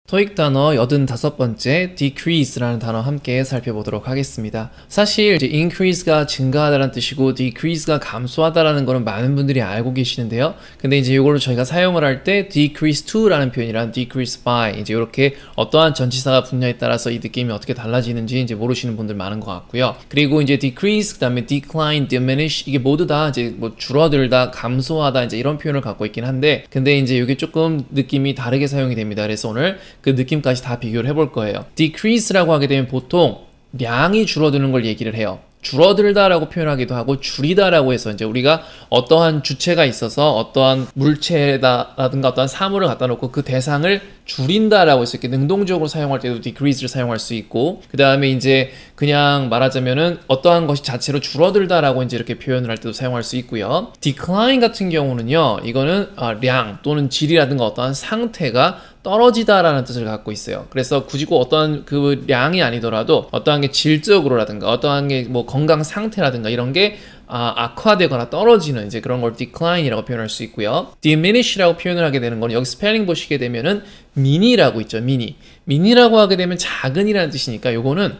토익 단어 85번째 decrease라는 단어 함께 살펴보도록 하겠습니다. 사실 이제 increase가 증가하다라는 뜻이고 decrease가 감소하다라는 거는 많은 분들이 알고 계시는데요. 근데 이제 이걸로 저희가 사용을 할 때 decrease to라는 표현이랑 decrease by 이제 이렇게 어떠한 전치사가 붙냐에 따라서 이 느낌이 어떻게 달라지는지 이제 모르시는 분들 많은 것 같고요. 그리고 이제 decrease 그다음에 decline, diminish 이게 모두 다 이제 뭐 줄어들다, 감소하다 이제 이런 표현을 갖고 있긴 한데 근데 이제 이게 조금 느낌이 다르게 사용이 됩니다. 그래서 오늘 그 느낌까지 다 비교를 해볼 거예요. decrease라고 하게 되면 보통 양이 줄어드는 걸 얘기를 해요. 줄어들다라고 표현하기도 하고 줄이다라고 해서 이제 우리가 어떠한 주체가 있어서 어떠한 물체라든가 어떠한 사물을 갖다 놓고 그 대상을 줄인다라고 해서 이렇게 능동적으로 사용할 때도 decrease를 사용할 수 있고 그 다음에 이제 그냥 말하자면은 어떠한 것이 자체로 줄어들다라고 이제 이렇게 표현을 할 때도 사용할 수 있고요. decline 같은 경우는요, 이거는 량 또는 질이라든가 어떠한 상태가 떨어지다라는 뜻을 갖고 있어요. 그래서 굳이 꼭 어떠한 그 량이 아니더라도 어떠한 게 질적으로라든가 어떠한 게 뭐 건강 상태라든가 이런 게 악화되거나 떨어지는 이제 그런 걸 decline이라고 표현할 수 있고요. diminish라고 표현을 하게 되는 건 여기 스펠링 보시게 되면은 mini라고 있죠. mini라고 하게 되면 작은이라는 뜻이니까 요거는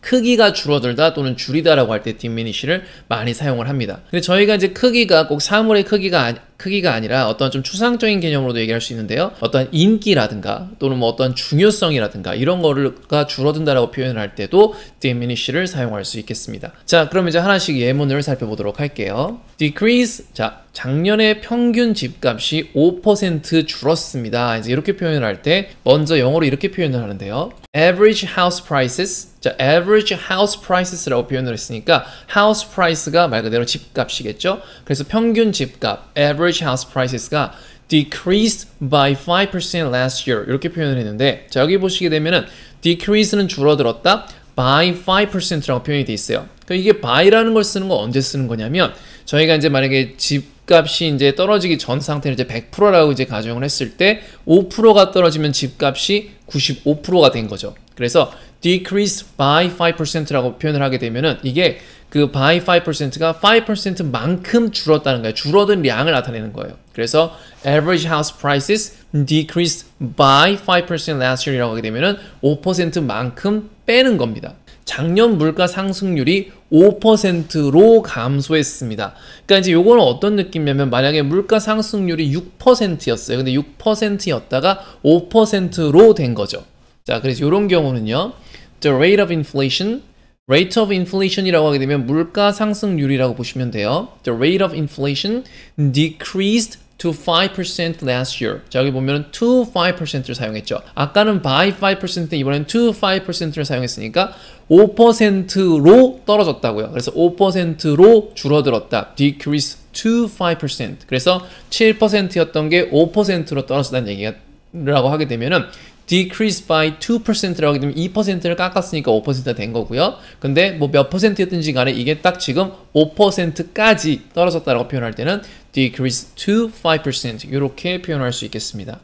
크기가 줄어들다 또는 줄이다라고 할 때 diminish를 많이 사용을 합니다. 근데 저희가 이제 크기가 꼭 사물의 크기가 아니라 어떤 좀 추상적인 개념으로도 얘기할 수 있는데요. 어떤 인기라든가 또는 뭐 어떤 중요성이라든가 이런 거가 줄어든다라고 표현을 할 때도 diminish를 사용할 수 있겠습니다. 자, 그럼 이제 하나씩 예문을 살펴보도록 할게요. decrease, 자, 작년에 평균 집값이 5% 줄었습니다. 이제 이렇게 표현을 할 때 먼저 영어로 이렇게 표현을 하는데요. average house prices, 자, average house prices라고 표현을 했으니까 house price가 말 그대로 집값이겠죠. 그래서 평균 집값, average house prices가 decreased by 5% last year 이렇게 표현을 했는데 자, 여기 보시게 되면은 decrease는 줄어들었다, by 5%라고 표현이 돼 있어요. 그러니까 이게 by라는 걸 쓰는 건 언제 쓰는 거냐면 저희가 이제 만약에 집값이 이제 떨어지기 전 상태를 이제 100%라고 이제 가정을 했을 때 5%가 떨어지면 집값이 95%가 된 거죠. 그래서 decrease by 5%라고 표현을 하게 되면은 이게 그 by 5%가 5%만큼 줄었다는 거예요. 줄어든 양을 나타내는 거예요. 그래서 average house prices decreased by 5% last year이라고 하게 되면은 5%만큼 빼는 겁니다. 작년 물가 상승률이 5%로 감소했습니다. 그러니까 이제 요거는 어떤 느낌이냐면 만약에 물가 상승률이 6%였어요. 근데 6%였다가 5%로 된 거죠. 자, 그래서 이런 경우는요. The rate of inflation, rate of inflation이라고 하게 되면 물가 상승률이라고 보시면 돼요. The rate of inflation decreased to 5% last year. 자, 여기 보면은 to 5%를 사용했죠. 아까는 by 5%, 이번엔 to 5%를 사용했으니까 5%로 떨어졌다고요. 그래서 5%로 줄어들었다. decrease to 5%. 그래서 7%였던 게 5%로 떨어졌다는 얘기라고 하게 되면은 decrease by 2%라고 하게 되면 2%를 깎았으니까 5%가 된 거고요. 근데 뭐 몇 %였든지 간에 이게 딱 지금 5%까지 떨어졌다라고 표현할 때는 decrease to 5% 이렇게 표현할 수 있겠습니다.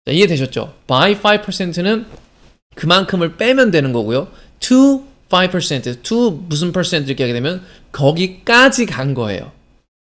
자, 이해되셨죠? by 5%는 그만큼을 빼면 되는 거고요. to 5%, to 무슨 percent 이렇게 하게 되면 거기까지 간 거예요.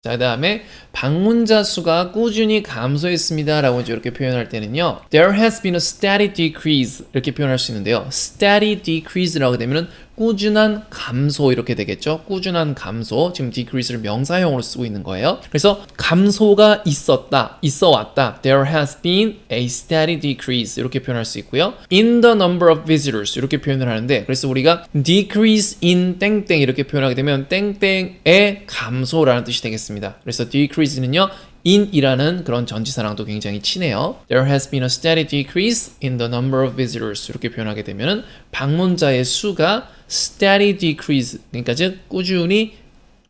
자, 그 다음에 방문자 수가 꾸준히 감소했습니다 라고 이제 이렇게 표현할 때는요, there has been a steady decrease 이렇게 표현할 수 있는데요, steady decrease라고 하게 되면은 꾸준한 감소 이렇게 되겠죠. 꾸준한 감소, 지금 decrease를 명사형으로 쓰고 있는 거예요. 그래서 감소가 있어 왔다. There has been a steady decrease 이렇게 표현할 수 있고요. In the number of visitors 이렇게 표현을 하는데 그래서 우리가 decrease in 땡땡 이렇게 표현하게 되면 땡땡의 감소라는 뜻이 되겠습니다. 그래서 decrease는요, in이라는 그런 전치사랑도 굉장히 친해요. There has been a steady decrease in the number of visitors 이렇게 표현하게 되면은 방문자의 수가 steady decrease, 그러니까 즉 꾸준히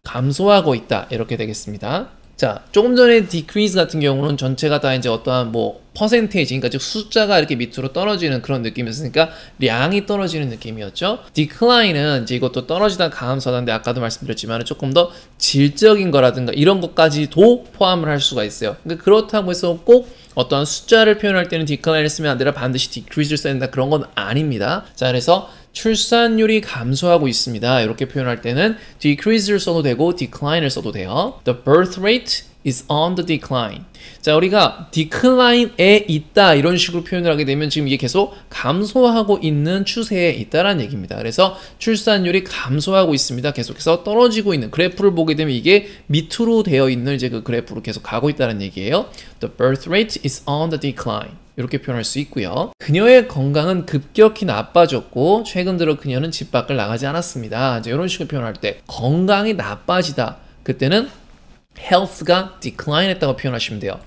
감소하고 있다 이렇게 되겠습니다. 자, 조금 전에 decrease 같은 경우는 전체가 다 이제 어떠한 뭐 퍼센테이지, 그러니까 즉 숫자가 이렇게 밑으로 떨어지는 그런 느낌이었으니까 량이 떨어지는 느낌이었죠. decline은 이제 이것도 떨어지다 감소하다인데 아까도 말씀드렸지만 조금 더 질적인 거라든가 이런 것까지도 포함을 할 수가 있어요. 그러니까 그렇다고 해서 꼭 어떠한 숫자를 표현할 때는 decline을 쓰면 안 되라 반드시 decrease를 써야 된다 그런 건 아닙니다. 자, 그래서 출산율이 감소하고 있습니다. 이렇게 표현할 때는 decrease를 써도 되고 decline을 써도 돼요. The birth rate is on the decline. 자, 우리가 decline에 있다 이런 식으로 표현을 하게 되면 지금 이게 계속 감소하고 있는 추세에 있다라는 얘기입니다. 그래서 출산율이 감소하고 있습니다. 계속해서 떨어지고 있는 그래프를 보게 되면 이게 밑으로 되어 있는 이제 그 그래프로 계속 가고 있다는 얘기예요. The birth rate is on the decline. 이렇게 표현할 수 있고요. 그녀의 건강은 급격히 나빠졌고 최근 들어 그녀는 집 밖을 나가지 않았습니다. 이제 이런 식으로 표현할 때 건강이 나빠지다. 그때는 health가 decline 했다고 표현하시면 돼요.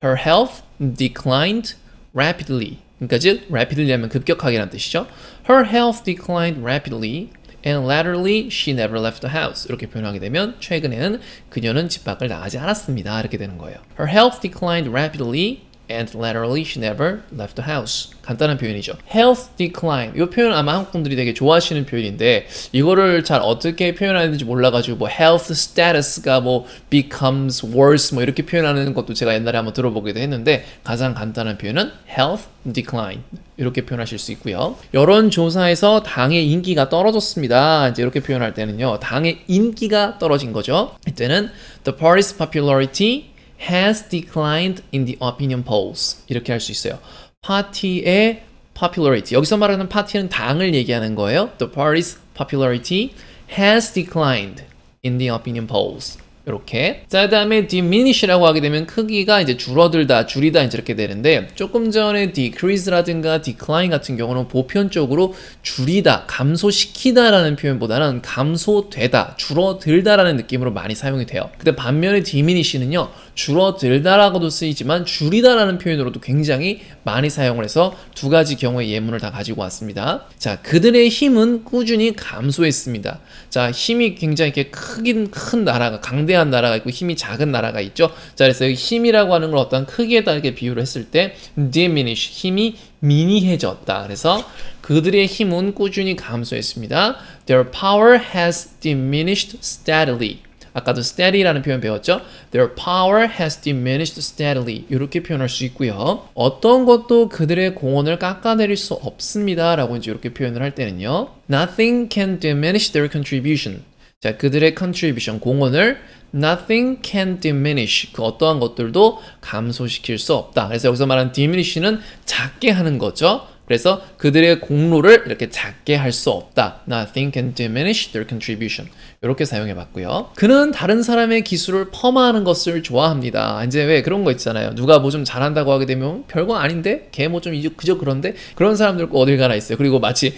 Her health declined rapidly. 그러니까 즉 rapidly 하면 급격하게 라는 뜻이죠. Her health declined rapidly and latterly she never left the house. 이렇게 표현하게 되면 최근에는 그녀는 집 밖을 나가지 않았습니다. 이렇게 되는 거예요. Her health declined rapidly and latterly she never left the house. 간단한 표현이죠. Health decline. 이 표현 아마 한국 분들이 되게 좋아하시는 표현인데 이거를 잘 어떻게 표현하는지 몰라가지고 뭐 health status가 뭐 becomes worse 뭐 이렇게 표현하는 것도 제가 옛날에 한번 들어보기도 했는데 가장 간단한 표현은 health decline. 이렇게 표현하실 수 있고요. 여론조사에서 당의 인기가 떨어졌습니다. 이제 이렇게 표현할 때는요. 당의 인기가 떨어진 거죠. 이때는 the party's popularity has declined in the opinion polls. 이렇게 할 수 있어요. 파티의 popularity. 여기서 말하는 파티는 당을 얘기하는 거예요. The party's popularity has declined in the opinion polls. 이렇게. 자, 그다음에 diminish라고 하게 되면 크기가 이제 줄어들다, 줄이다 이제 이렇게 되는데 조금 전에 decrease라든가 decline 같은 경우는 보편적으로 줄이다, 감소시키다라는 표현보다는 감소되다, 줄어들다라는 느낌으로 많이 사용이 돼요. 근데 반면에 diminish는요. 줄어들다라고도 쓰이지만 줄이다라는 표현으로도 굉장히 많이 사용을 해서 두 가지 경우의 예문을 다 가지고 왔습니다. 자, 그들의 힘은 꾸준히 감소했습니다. 자, 힘이 굉장히 이렇게 큰 나라가, 강대한 나라가 있고 힘이 작은 나라가 있죠. 자, 그래서 힘이라고 하는 걸 어떤 크기에다 이렇게 비유를 했을 때 diminish, 힘이 미니해졌다. 그래서 그들의 힘은 꾸준히 감소했습니다. Their power has diminished steadily. 아까도 steady라는 표현 배웠죠? Their power has diminished steadily. 이렇게 표현할 수 있고요. 어떤 것도 그들의 공헌을 깎아내릴 수 없습니다. 라고 이제 이렇게 표현을 할 때는요. Nothing can diminish their contribution. 자, 그들의 contribution, 공헌을 nothing can diminish. 그 어떠한 것들도 감소시킬 수 없다. 그래서 여기서 말하는 diminish는 작게 하는 거죠. 그래서 그들의 공로를 이렇게 작게 할 수 없다. Nothing can diminish their contribution. 이렇게 사용해 봤고요. 그는 다른 사람의 기술을 폄하하는 것을 좋아합니다. 이제 왜 그런 거 있잖아요. 누가 뭐 좀 잘한다고 하게 되면 별거 아닌데? 걔 뭐 좀 그저 그런데? 그런 사람들 꼭 어딜 가나 있어요. 그리고 마치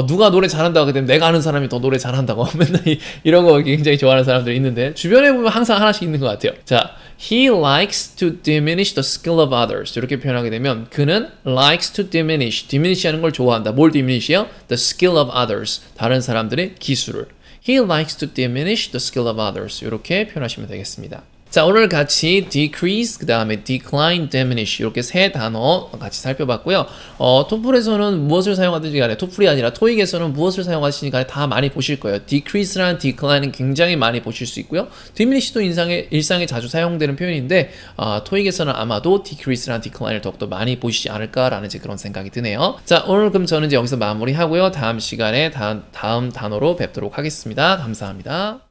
누가 노래 잘한다고 하게 되면 내가 아는 사람이 더 노래 잘한다고 맨날 이런 거 굉장히 좋아하는 사람들이 있는데 주변에 보면 항상 하나씩 있는 것 같아요. 자, He likes to diminish the skill of others. 이렇게 표현하게 되면 그는 likes to diminish. diminish 하는 걸 좋아한다. 뭘 diminish요? The skill of others. 다른 사람들의 기술을. He likes to diminish the skill of others. 이렇게 표현하시면 되겠습니다. 자, 오늘 같이 decrease, 그 다음에 decline, diminish 이렇게 세 단어 같이 살펴봤고요. 토플에서는 무엇을 사용하든지 간에, 토플이 아니라 토익에서는 무엇을 사용하시든지 간에 다 많이 보실 거예요. decrease랑 decline은 굉장히 많이 보실 수 있고요. diminish도 일상에 자주 사용되는 표현인데 토익에서는 아마도 decrease랑 decline을 더욱더 많이 보시지 않을까라는 이제 그런 생각이 드네요. 자, 오늘 그럼 저는 이제 여기서 마무리하고요. 다음 시간에 다음 단어로 뵙도록 하겠습니다. 감사합니다.